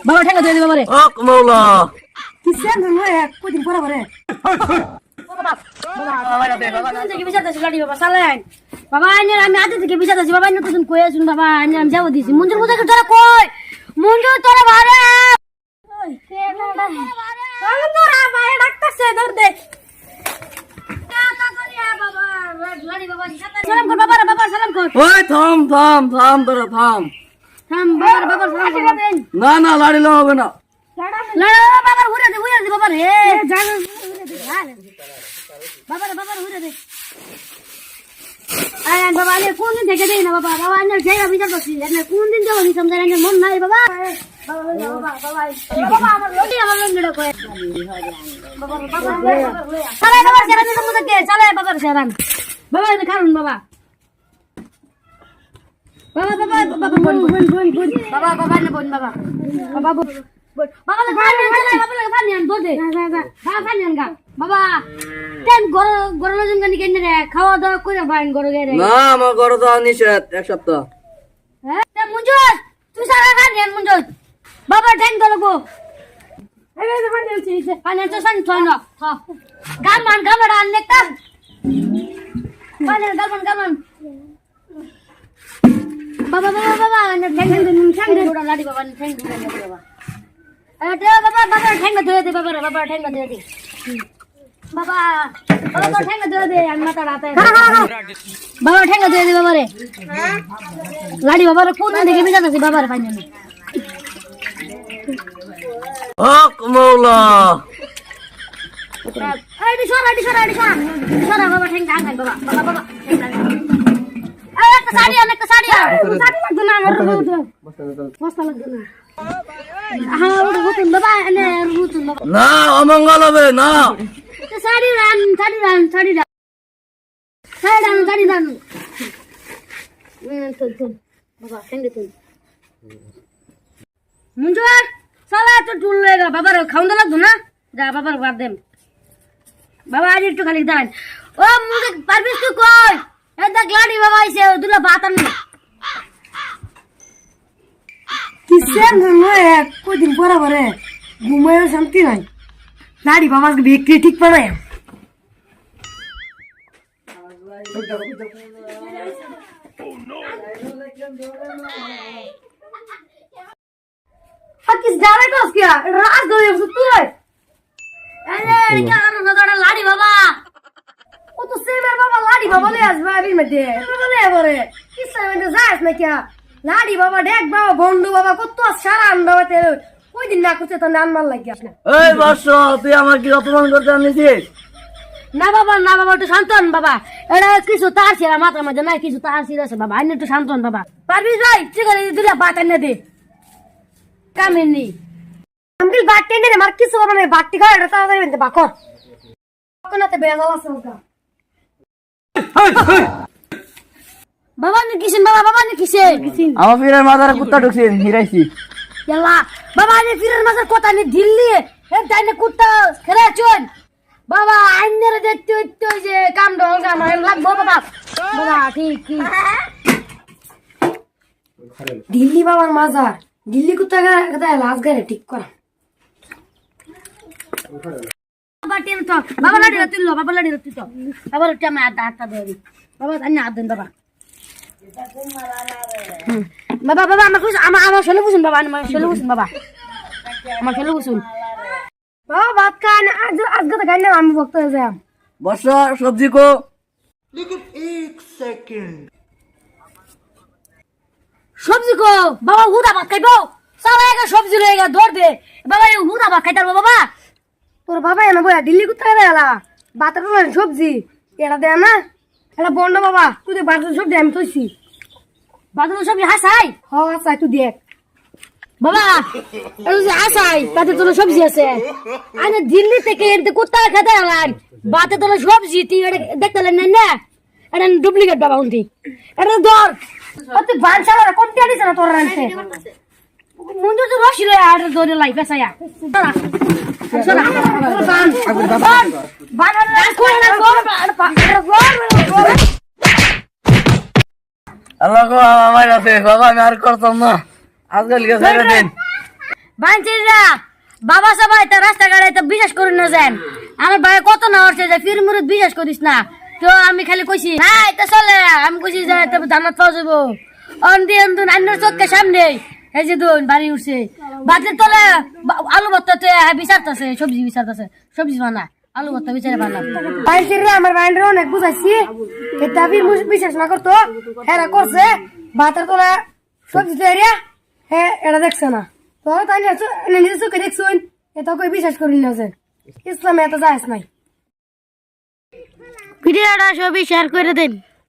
বাবা ঠেকা দিয়ে দিবা রে ও কমলা কিসের জন্য এক কদিন পরে পরে বাবা আমি আজ থেকে বিচারছি বাবা নতুন কয়ে শুন বাবা আমি যাবো দিছি মঞ্জুর কোথায় তোরা কই মঞ্জুর তোরা বারে ডাক্তার ধর দে সালাম কর বাবা বাবা সালাম কর ওই থাম থাম থাম তোরা থাম থাম বাবা বাবা সালাম কর না না লাড়িলে হবে না লড়া বাবা উড়ে দে বাবা রে জান বাবা বাবা উড়ে দে আয় বাবা আরে কোন দিন থেকে দেই না বাবা বাবা আনে যাই আমি বিচার করছি আনে কোন দিন যাবো নি সমঝা আনে মন নাই বাবা বাবা বাবা আমার রোটি আমার লঙ্গড়া কয় বাবা চলে বাবা সেরানি সমুদ্র কে চলে বাবা সেরান বাবা এটা খান বাবা বাবা বাবা বাবা বোন বাবা বাবা নে বোন বাবা বাবা বোন বাবা লে খান চলে বাবা লে খান আন দে বাবা খান আন গা বাবা তেন গরম জঙ্গা নি কেন রে খাওয়া দাওয়া করে ভাইন গরো গে রে না আমার ঘরে তো নিষেধ এক সপ্তাহ হ্যাঁ তে মুঞ্জুর তুই সারা খান আন মুঞ্জুর বাবা ঠ্যাং দলবো এই যে খান আনছি খান তো সান থয় না গামান গামাড়া আন নেকতা পালে গামান বাবা বাবা বাবা ঠ্যাং দে লাড়ি বাবা ঠ্যাং দে বাবা এটা বাবা বাবা ঠ্যাং ধরে দে বাবা ঠ্যাং ধরে দে বাবা বাবা ঠ্যাং ধরে দে আমি মাথা রাতে বাবা ঠ্যাং ধরে দে বাবা রে লাড়ি বাবা রে কোন দিকে বিজাতাছি বাবা রে পাইনি ও কমলা আইডি সরা বাবা ঠ্যাং ডাং বাবা বাবা একটা শাড়ি লাগবে না আমার বস্তা লাগবে না হ্যাঁ রুতুন বাবা এনে রুতুন বাবা না অমঙ্গল হবে না শাড়ি রান চল বাবা ঠ্যাংগে চল মুঞ্জুর সালা তো টুল লেগা বাবার খাওন লাগতো না যা বাবার বাদ দেম বাবা আজ একটু খালি দাঁড়ান ও মুখে পারবিস তুই কই এটা গ্লাডি বাবা আইছে দুলা ভাত আন কিসের জন্য এক কদিন পরে পরে ঘুমায় শান্তি নাই লাড়ি বাবা বিক্রি ঠিক পানায় किस जा रहा है तो क्या रात गई उस तू है अरे क्या करो ना थोड़ा लाड़ी बाबा वो तो से मेरे बाबा लाड़ी बाबा ले आज भाई में दे तो ले बोले किस समय में जायस में क्या लाड़ी बाबा डेक बाबा बंडू बाबा को तो सारा अंडा तेरे कोई दिन ना कुछ तो नान मान लग गया এই বর্ষ তুই আমার কি অপমান করতে আনিছিস না বাবা একটু শান্তন বাবা এটা কিছু তার ছিল মাথার মধ্যে না কিছু তার ছিল বাবা আইন একটু শান্তন বাবা পারবিস ভাই ঠিক আছে দিলা বাত এনে দে কামেনি আমগিল বাট্টে নে মার কিছু বাবা নাই বাট্টি খায় এটা তাড়াতাড়ি বেঁধে বাকর কোনাতে বেজাল আছে ওটা বাবা নে কিসেন বাবা নে কিসেন আমার ফিরের মাথার কুত্তা ঢুকছিস হিরাইছি ইয়ালা বাবা নে ফিরের মাঝে কথা নে দিল্লি এ তাইনে কুত্তা খেলা চল বাবা আইনের দেখতে হইতো যে কাম ঢঙ্গা মার লাগবো বাবা ঠিক দিল্লি বাবার মাজার দিল্লি কুত্তা গাদা লাজ গারে ঠিক করা বাবা টেন তো বাবা লাড়ি তুই লো বাবা লাড়ি তুই তো বাবা রুটি আমি আধা দেবি বাবা আন্না আধ দেন বাবা বাবা আমার ছেলে বুঝুন বাবা আমার ছেলে বুঝুন বাবা বাবা ভাত খান আজকে তো খাই না আমি ভক্ত হয়ে যাই বর্ষ সবজি কো সবজি কো বাবা হুদা ভাত খাইবো সবাই সবজি রয়ে গেছে দৌড় দে বাবা হুদা ভাত খাইতার বাবা তোর বাবা এনে বয়া দিল্লি কোথায় দেয়ালা ভাতের সবজি এটা দেয় না এটা বন্ড বাবা তুই দেখ ভাতের সবজি আমি তৈছি ভাতের সবজি হাসাই হাসাই তুই দেখ বাবা হাসাই তাতে তোর সবজি আছে আরে দিল্লি থেকে কোথায় খেতে আলাম ভাতে তোর সবজি তুই দেখতে নেন না এটা ডুপ্লিকেট বাবা উন্তি এটা ধর তুই বান চালা কোনটি আনিস না তোর রানতে মুন্ডু তো রসি রে আর ধরে লাই পেছায়া চলা আল্লাহ গো আমার আছে বাবা আমি আর করতাম না আজকাল লিখে ছেড়ে দেন। বাঞ্চিরা বাবা সবাই তো রাস্তাঘাটে তো বিশ্বাস করি না যান আমার ভাই কত না হচ্ছে যে ফির মুরুদ বিশ্বাস করিস না তো আমি খালি কইছি হ্যাঁ এটা চলে আমি কইছি যে জান্নাত পাওয়া যাবো অন্যের চোখের সামনে এই যে দুন বাড়ি উঠছে বাতের তলে আলু ভর্তাতে বিচারতেছে সবজি বানা আলু ভর্তা বিচারে বানা বাঞ্চিরা আমার বাইরে অনেক বুঝাইছি এটা ফির বিশ্বাস না করতো হ্যাঁ করছে বাতের তলে সবজি তৈরি হ্যাঁ এটা দেখছে না তো তাই নিজের চোখে দেখছুন এটা কই বিশ্বাস করি না যে ইসলামে এত যায়স নাই ভিডিওটা সবই শেয়ার করে দেন।